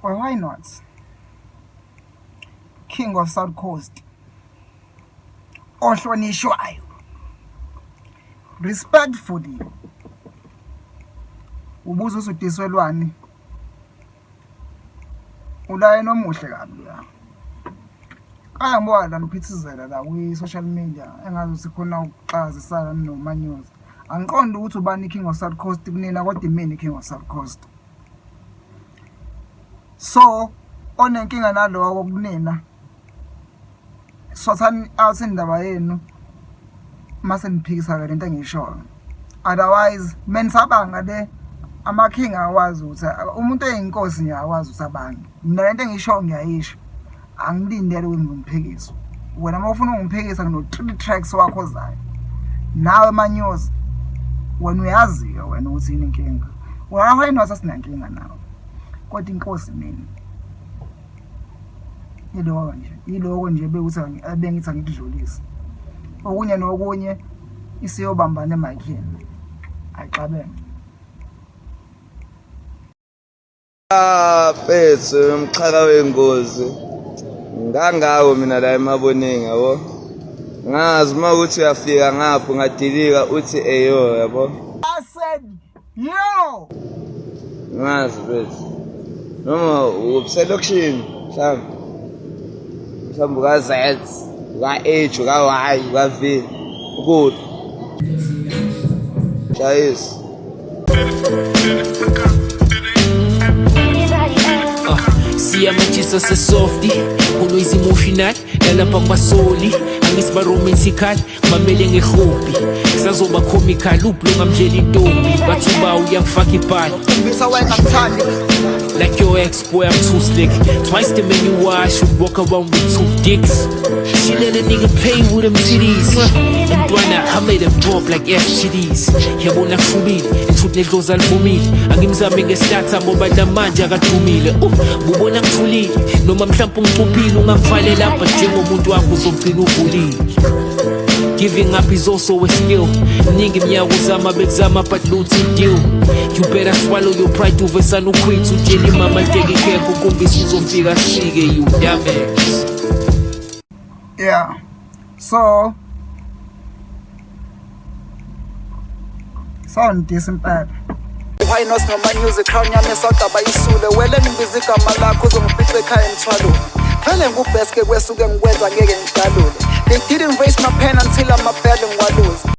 Well, why not? King of South Coast. Ohlonishwayo. Respectfully. Ubuza usudiswelwani. Ulaye nomuhle kabi la. Ayambona la niphithizela la kwi social media engazi sikhona ukuxazisana noManyoza. Angiqondi ukuthi ubani King of South Coast kunina kodwa imini King of South Coast. So onenkinga naloko kunina. Sothani out indaba yenu mase niphikisa ke lento engishoyo. Otherwise menisabanga le ama-king awazi ukuthi umuntu eyinkosi ngiyawazi usabanga. Mina lento engisho ngiyayisho. Angilindele ukungiphikiso. Wena mawufuna ungiphikisa ngino 3 tracks wakho zayo. Nawe Manyoza wena uyazi wena ukuthi yini inkinga. Wena asinankinga nawe. Kodwa inkosi mina. Yiloko nje bekuthi abengithi angikudlulisa. Okunye nokunye isiyobambana emakhini. Ayixabene. Fethu umxhaka wengozi ngangawo mina la emaboneni yabo ngazi uma ukuthi uyafika ngapho ngadilika uthi eyo yabo I said yo ngazi fethu noma ubuselokishini mhlawumbe ka Z ka H ka Y ka V good guys Siyamajisa sesofty kunoizi emotional lalapha masoli angisiba romantical mamele ngehobi kusazoba comical ublonga mjeli intombi bathuba uyangifaka ibhali ngisa wena ngithandi like your ex boy I'm too slick twice the menu why I should walk around with 2 dicks she let a nigga play with them titties and I made them drop like STDs yabona kushubile inthuthi nedloza livumile angimzame ngestarter ngoba namanje akathumile bubona ngithulile noma mhlawumbe ungicuphile ungamfale lapha njengomuntu wakho uzogcina uvulile giving up is also a skill ningi iminyaka uzama bekuzama but lutho deal you better swallow your pride uvesana ukhwitha utshela imama nteke kekho kumbisi uzofika sike you dumbass. Yeah, so sound decent bad. Why not no Manyoza crown yami soda bayisule wele ngibiza igama lakho uzongifica ekhaya emthwalo vele ngubest ke kwesuke ngikwenza ngeke ngidalule they didn't raise my pen until I'm a bad and wallows